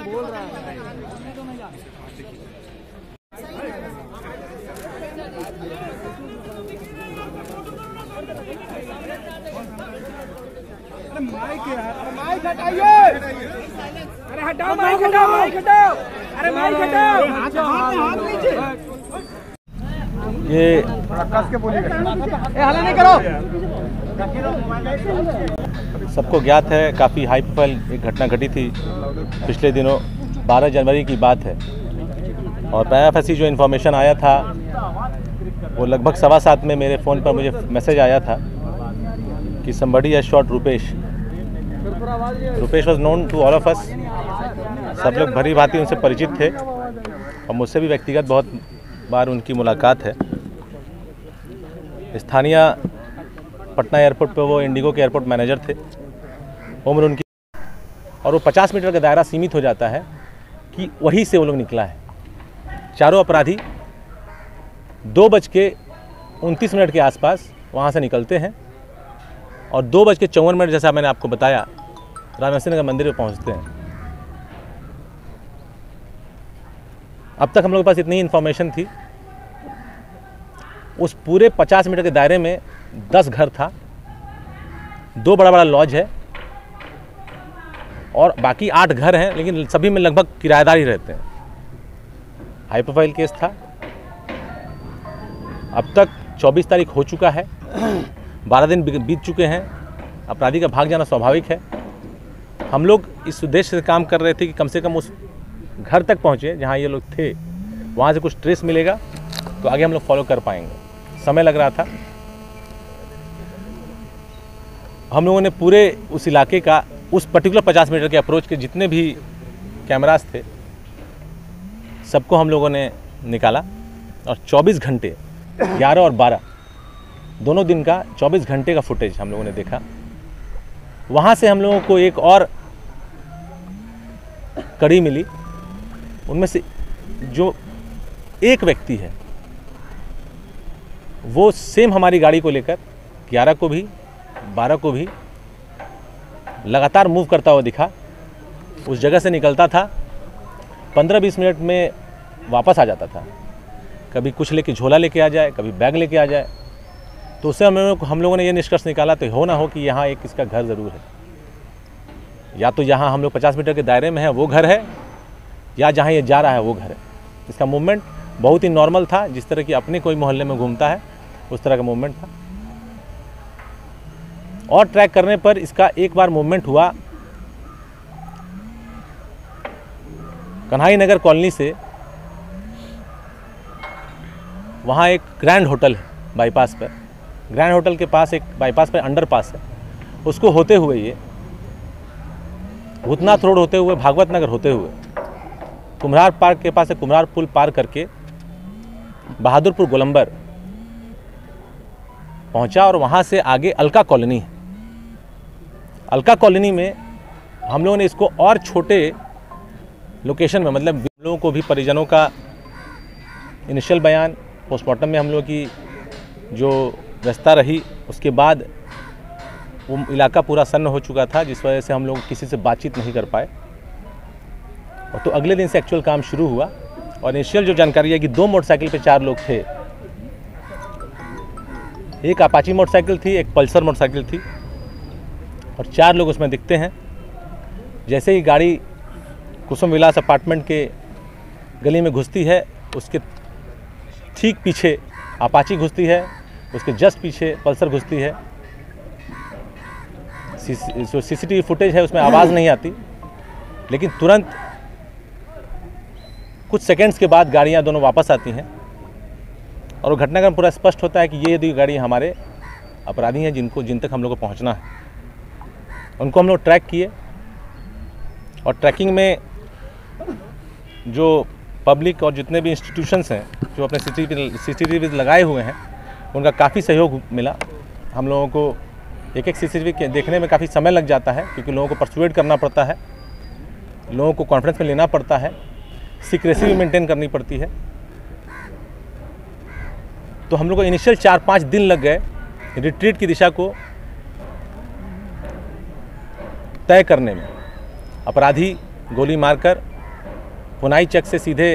बोल रहा है माइक हटाइए। अरे हटाओ माइक, हटाओ माइक, हटाओ। अरे माइक हटाओ। हाथ नीचे। ये कस के बोलिएगा। हल्ला नहीं करो। सबको ज्ञात है, काफ़ी हाई प्रोफाइल एक घटना घटी थी पिछले दिनों, 12 जनवरी की बात है। और प्राइमा फेसी जो इन्फॉर्मेशन आया था वो लगभग 7:15 में मेरे फ़ोन पर मुझे मैसेज आया था कि somebody has shot Rupesh. Rupesh was known to all of us. सब लोग भली भांति उनसे परिचित थे और मुझसे भी व्यक्तिगत बहुत बार उनकी मुलाकात है। स्थानीय पटना एयरपोर्ट पर वो इंडिगो के एयरपोर्ट मैनेजर थे। उम्र उनकी, और वो 50 मीटर का दायरा सीमित हो जाता है कि वहीं से वो लोग निकला है। चारों अपराधी 2:29 के आसपास वहाँ से निकलते हैं और 2:54 जैसा मैंने आपको बताया रामेश्वर नगर मंदिर में पहुँचते हैं। अब तक हम लोग के पास इतनी इन्फॉर्मेशन थी। उस पूरे 50 मीटर के दायरे में 10 घर था, 2 बड़ा लॉज है और बाकी 8 घर हैं, लेकिन सभी में लगभग किराएदार ही रहते हैं। हाई प्रोफाइल केस था। अब तक 24 तारीख हो चुका है, 12 दिन बीत चुके हैं। अपराधी का भाग जाना स्वाभाविक है। हम लोग इस उद्देश्य से काम कर रहे थे कि कम से कम उस घर तक पहुँचे जहाँ ये लोग थे, वहाँ से कुछ ट्रेस मिलेगा तो आगे हम लोग फॉलो कर पाएंगे। समय लग रहा था। हम लोगों ने पूरे उस इलाके का, उस पर्टिकुलर 50 मीटर के अप्रोच के जितने भी कैमरास थे सबको हम लोगों ने निकाला और 24 घंटे 11 और 12 दोनों दिन का 24 घंटे का फुटेज हम लोगों ने देखा। वहाँ से हम लोगों को एक और कड़ी मिली। उनमें से जो एक व्यक्ति है वो सेम हमारी गाड़ी को लेकर 11 को भी 12 को भी लगातार मूव करता हुआ दिखा। उस जगह से निकलता था, 15-20 मिनट में वापस आ जाता था। कभी कुछ लेके झोला लेके आ जाए, कभी बैग लेके आ जाए। तो उससे हम लोगों ने ये निष्कर्ष निकाला तो हो ना हो कि यहाँ एक इसका घर ज़रूर है। या तो यहाँ हम लोग 50 मीटर के दायरे में है वो घर है, या जहाँ ये जा रहा है वो घर है। इसका मूवमेंट बहुत ही नॉर्मल था, जिस तरह की अपने कोई मोहल्ले में घूमता है उस तरह का मूवमेंट था। और ट्रैक करने पर इसका एक बार मूवमेंट हुआ कन्हई नगर कॉलोनी से। वहाँ एक ग्रैंड होटल है बाईपास पर। ग्रैंड होटल के पास एक बाईपास पर अंडरपास है, उसको होते हुए ये भूतनाथ रोड होते हुए, भागवत नगर होते हुए, कुम्हरार पार्क के पास से कुम्हरार पुल पार करके बहादुरपुर गोलंबर पहुंचा और वहां से आगे अलका कॉलोनी है। अलका कॉलोनी में हम लोगों ने इसको और छोटे लोकेशन में, मतलब लोगों को भी, परिजनों का इनिशियल बयान, पोस्टमार्टम में हम लोगों की जो व्यवस्था रही, उसके बाद वो इलाका पूरा सन्न हो चुका था, जिस वजह से हम लोग किसी से बातचीत नहीं कर पाए। और तो अगले दिन से एक्चुअल काम शुरू हुआ। और इनिशियल जो जानकारी है कि 2 मोटरसाइकिल पे 4 लोग थे। एक अपाची मोटरसाइकिल थी, एक पल्सर मोटरसाइकिल थी और 4 लोग उसमें दिखते हैं। जैसे ही गाड़ी कुसुम विलास अपार्टमेंट के गली में घुसती है, उसके ठीक पीछे अपाची घुसती है, उसके जस्ट पीछे पल्सर घुसती है। जो सीसीटीवी फुटेज है उसमें आवाज़ नहीं आती, लेकिन तुरंत कुछ सेकंड्स के बाद गाड़ियां दोनों वापस आती हैं और वो घटनाक्रम पूरा स्पष्ट होता है कि ये गाड़ी हमारे अपराधी हैं जिन तक हम लोग को पहुंचना है। उनको हम लोग ट्रैक किए और ट्रैकिंग में जो पब्लिक और जितने भी इंस्टीट्यूशंस हैं जो अपने सीसीटीवी लगाए हुए हैं, उनका काफ़ी सहयोग मिला। हम लोगों को एक सीसीटीवी देखने में काफ़ी समय लग जाता है, क्योंकि लोगों को परसुएड करना पड़ता है, लोगों को कॉन्फ्रेंस में लेना पड़ता है, सीक्रेसी भी मेंटेन करनी पड़ती है। तो हम लोग को इनिशियल 4-5 दिन लग गए रिट्रीट की दिशा को तय करने में। अपराधी गोली मारकर पुनाई चक से सीधे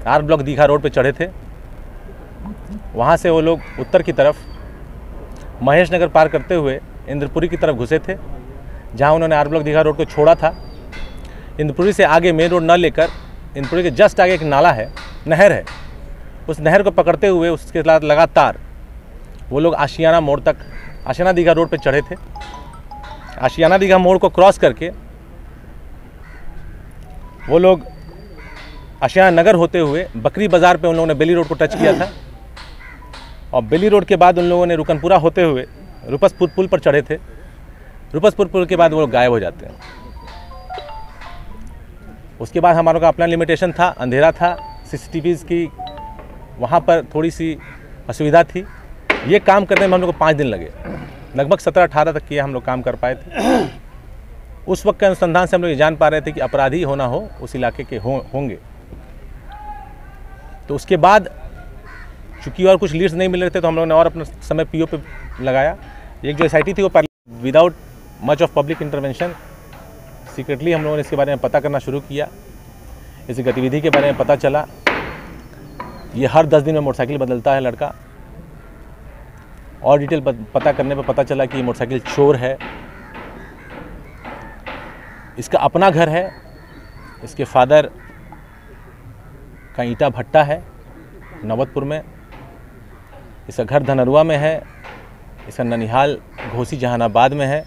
आर ब्लॉक दीघा रोड पे चढ़े थे। वहाँ से वो लोग उत्तर की तरफ महेश नगर पार करते हुए इंद्रपुरी की तरफ घुसे थे, जहाँ उन्होंने आर ब्लॉक दीघा रोड को छोड़ा था। इंद्रपुरी से आगे मेन रोड न लेकर इंद्रपुरी के जस्ट आगे एक नाला है, नहर है, उस नहर को पकड़ते हुए उसके साथ लगातार वो लोग आशियाना मोड़ तक, आशियाना दीघा रोड पे चढ़े थे। आशियाना दीघा मोड़ को क्रॉस करके वो लोग आशियाना नगर होते हुए बकरी बाज़ार पे उन लोगों ने बेली रोड को टच किया था, और बेली रोड के बाद उन लोगों ने रुकनपुरा होते हुए रुपसपुर पुल पर चढ़े थे। रुपसपुर पुल के बाद वो लोग गायब हो जाते हैं। उसके बाद हमारों का अपना लिमिटेशन था, अंधेरा था, CCTVs की वहाँ पर थोड़ी सी असुविधा थी। ये काम करने में हम लोग को 5 दिन लगे, लगभग 17-18 तक किया हम लोग काम कर पाए थे। उस वक्त के अनुसंधान से हम लोग ये जान पा रहे थे कि अपराधी होना हो उस इलाके के होंगे। तो उसके बाद चूँकि और कुछ लीड्स नहीं मिल रहे थे, तो हम लोगों ने और अपना समय PO पे लगाया। एक जो SIT थी वो without much of public intervention secretly हम लोगों ने इसके बारे में पता करना शुरू किया। इस गतिविधि के बारे में पता चला। ये हर 10 दिन में मोटरसाइकिल बदलता है लड़का, और डिटेल पता करने पर पता चला कि ये मोटरसाइकिल चोर है। इसका अपना घर है, इसके फादर का ईंटा भट्टा है नवतपुर में, इसका घर धनरुआ में है, इसका ननिहाल घोसी जहानाबाद में है।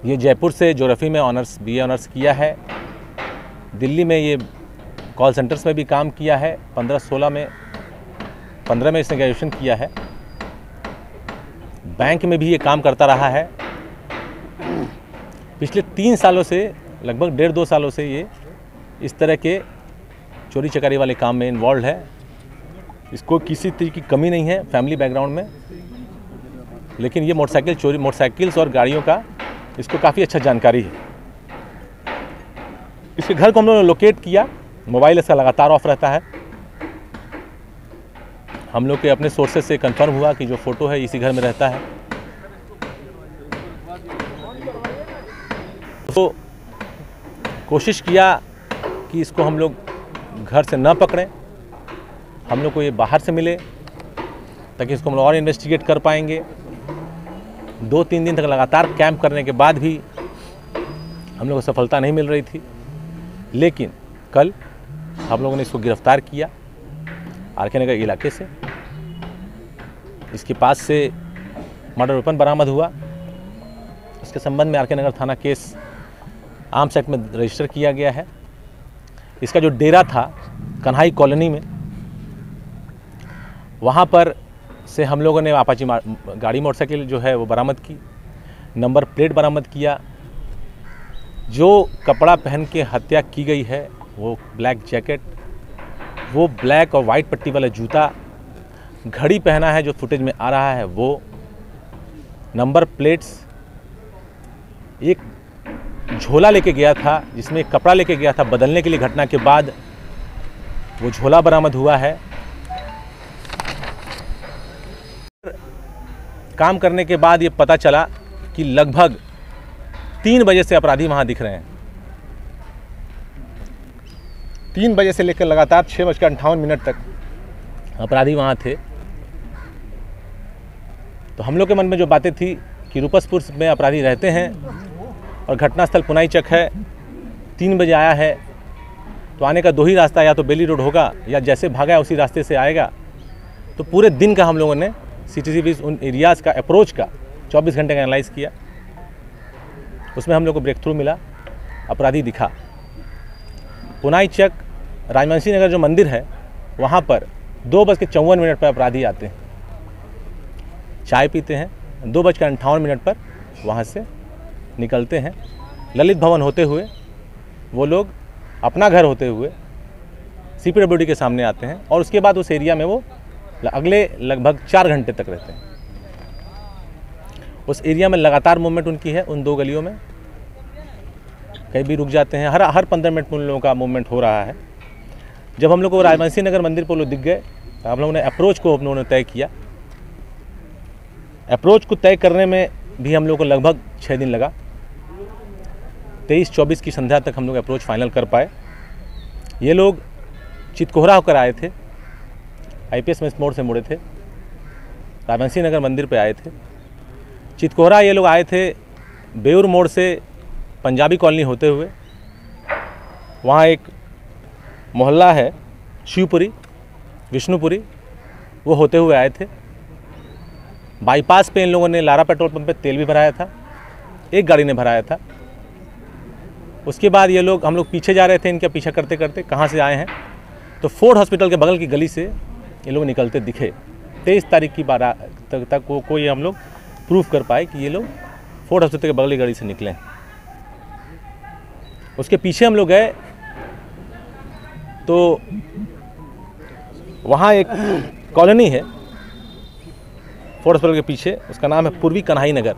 ये जयपुर से ज्योग्राफी में BA ऑनर्स किया है। दिल्ली में ये कॉल सेंटर्स में भी काम किया है। 15 में इसने ग्रेजुएशन किया है। बैंक में भी ये काम करता रहा है। पिछले 3 सालों से, लगभग 1.5-2 सालों से ये इस तरह के चोरी चकारी वाले काम में इन्वॉल्व है। इसको किसी तरह की कमी नहीं है फैमिली बैकग्राउंड में, लेकिन ये मोटरसाइकिल्स और गाड़ियों का इसको काफ़ी अच्छा जानकारी है। इसके घर को हम लोगों ने लोकेट किया। मोबाइल इसका लगातार ऑफ रहता है। हम लोग के अपने सोर्सेज से कंफर्म हुआ कि जो फ़ोटो है इसी घर में रहता है। तो कोशिश किया कि इसको हम लोग घर से न पकड़ें, हम लोग को ये बाहर से मिले ताकि इसको हम लोग और इन्वेस्टिगेट कर पाएंगे। 2-3 दिन तक लगातार कैंप करने के बाद भी हम लोग को सफलता नहीं मिल रही थी, लेकिन कल हम लोगों ने इसको गिरफ्तार किया RK नगर इलाके से। इसके पास से मर्डर वेपन बरामद हुआ। इसके संबंध में RK नगर थाना केस आर्म्स एक्ट में रजिस्टर किया गया है। इसका जो डेरा था कन्हाई कॉलोनी में, वहाँ पर से हम लोगों ने अपाची गाड़ी मोटरसाइकिल जो है वो बरामद की, नंबर प्लेट बरामद किया। जो कपड़ा पहन के हत्या की गई है वो ब्लैक जैकेट, वो ब्लैक और वाइट पट्टी वाला जूता, घड़ी पहना है जो फुटेज में आ रहा है वो, नंबर प्लेट्स, एक झोला लेके गया था जिसमें एक कपड़ा लेके गया था बदलने के लिए घटना के बाद, वो झोला बरामद हुआ है। काम करने के बाद ये पता चला कि लगभग 3 बजे से अपराधी वहाँ दिख रहे हैं। 3 बजे से लेकर लगातार 6:58 तक अपराधी वहाँ थे। तो हम लोग के मन में जो बातें थी कि रुपसपुर में अपराधी रहते हैं और घटनास्थल पुनाई चक है, 3 बजे आया है, तो आने का 2 ही रास्ता, या तो बेली रोड होगा या जैसे भागा है उसी रास्ते से आएगा। तो पूरे दिन का हम लोगों ने CCTV उन एरियाज़ का अप्रोच का 24 घंटे का एनालाइज किया। उसमें हम लोग को ब्रेक थ्रू मिला, अपराधी दिखा। पुनाई चक राजवंशी नगर जो मंदिर है वहाँ पर 2:54 पर अपराधी आते हैं, चाय पीते हैं, 2:58 पर वहाँ से निकलते हैं। ललित भवन होते हुए वो लोग अपना घर होते हुए CPWD के सामने आते हैं, और उसके बाद उस एरिया में वो अगले लगभग 4 घंटे तक रहते हैं। उस एरिया में लगातार मूवमेंट उनकी है। उन 2 गलियों में कहीं भी रुक जाते हैं, हर 15 मिनट में उन लोगों का मूवमेंट हो रहा है। जब हम लोग को राजवंशी नगर मंदिर पर लोग दिख गए, तो हम लोगों ने अप्रोच को हम लोगों ने तय किया। अप्रोच को तय करने में भी हम लोग को लगभग 6 दिन लगा। 23-24 की संध्या तक हम लोग अप्रोच फाइनल कर पाए। ये लोग चितकोहरा होकर आए थे, IPS मेस मोड़ से मुड़े थे, राजवंशी नगर मंदिर पे आए थे। चितकोहरा ये लोग आए थे बेउर मोड़ से पंजाबी कॉलोनी होते हुए, वहाँ एक मोहल्ला है शिवपुरी, विष्णुपुरी, वो होते हुए आए थे। बाईपास पे इन लोगों ने लारा पेट्रोल पंप पे तेल भी भराया था, एक गाड़ी ने भराया था। उसके बाद ये लोग, हम लोग पीछे जा रहे थे, इनका पीछा करते करते कहाँ से आए हैं तो फोर्ड हॉस्पिटल के बगल की गली से ये लोग निकलते दिखे। 23 तारीख की 12 तक को ये हम लोग प्रूफ कर पाए कि ये लोग फोर्ड हॉस्पिटल के बगल की गली से निकले हैं। उसके पीछे हम लोग गए तो वहाँ एक कॉलोनी है फोर्ड हॉस्पिटल के पीछे, उसका नाम है पूर्वी कन्हाई नगर।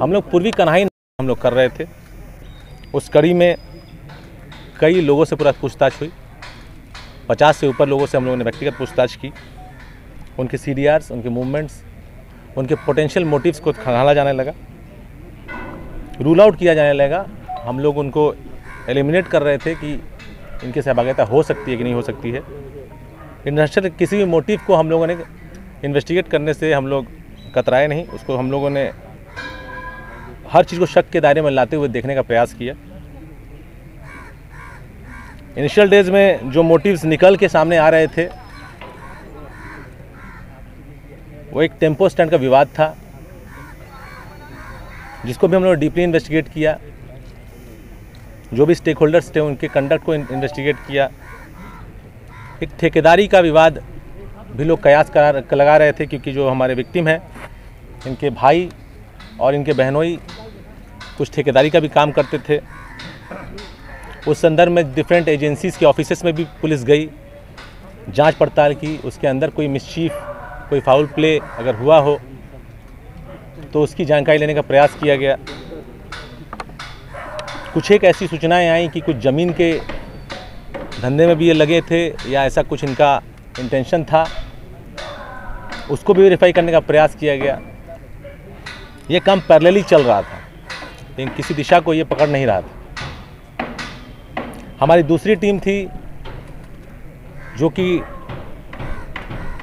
हम लोग पूर्वी कन्हाई हम लोग कर रहे थे। उस कड़ी में कई लोगों से पूरा पूछताछ हुई, 50 से ऊपर लोगों से हम लोगों ने व्यक्तिगत पूछताछ की। उनके CDRs, उनके मूवमेंट्स, उनके पोटेंशियल मोटिव्स को खंगाला जाने लगा, रूल आउट किया जाने लगा। हम लोग उनको एलिमिनेट कर रहे थे कि इनकी सहभागिता हो सकती है कि नहीं हो सकती है। इंडस्ट्रियल किसी भी मोटिव को हम लोगों ने इन्वेस्टिगेट करने से हम लोग कतराए नहीं। उसको हम लोगों ने हर चीज़ को शक के दायरे में लाते हुए देखने का प्रयास किया। इनिशियल डेज में जो मोटिव्स निकल के सामने आ रहे थे वो एक टेम्पो स्टैंड का विवाद था, जिसको भी हम लोग डीपली इन्वेस्टिगेट किया। जो भी स्टेक होल्डर्स थे उनके कंडक्ट को इन्वेस्टिगेट किया। एक ठेकेदारी का विवाद भी लोग कयास लगा रहे थे, क्योंकि जो हमारे विक्टिम हैं इनके भाई और इनके बहनोई कुछ ठेकेदारी का भी काम करते थे। उस संदर्भ में डिफरेंट एजेंसीज़ के ऑफिसेस में भी पुलिस गई, जांच पड़ताल की। उसके अंदर कोई मिसचीफ, कोई फाउल प्ले अगर हुआ हो तो उसकी जानकारी लेने का प्रयास किया गया। कुछ एक ऐसी सूचनाएं आई कि कुछ ज़मीन के धंधे में भी ये लगे थे या ऐसा कुछ इनका इंटेंशन था, उसको भी वेरीफाई करने का प्रयास किया गया। ये काम पैरेलली चल रहा था, लेकिन किसी दिशा को ये पकड़ नहीं रहा था। हमारी दूसरी टीम थी जो कि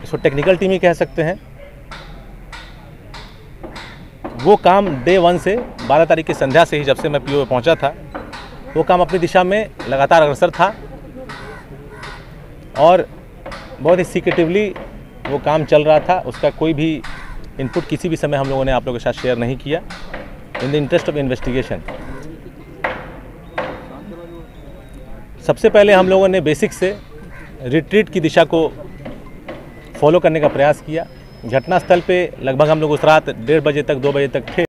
इसको टेक्निकल टीम ही कह सकते हैं। वो काम डे 1 से 12 तारीख की संध्या से ही, जब से मैं PO पहुंचा था, वो काम अपनी दिशा में लगातार अग्रसर था और बहुत ही सीक्रेटिवली वो काम चल रहा था। उसका कोई भी इनपुट किसी भी समय हम लोगों ने आप लोगों के साथ शेयर नहीं किया, in the interest of investigation. सबसे पहले हम लोगों ने बेसिक से रिट्रीट की दिशा को फॉलो करने का प्रयास किया। घटनास्थल पे लगभग हम लोग उस रात 1:30 बजे तक 2 बजे तक थे।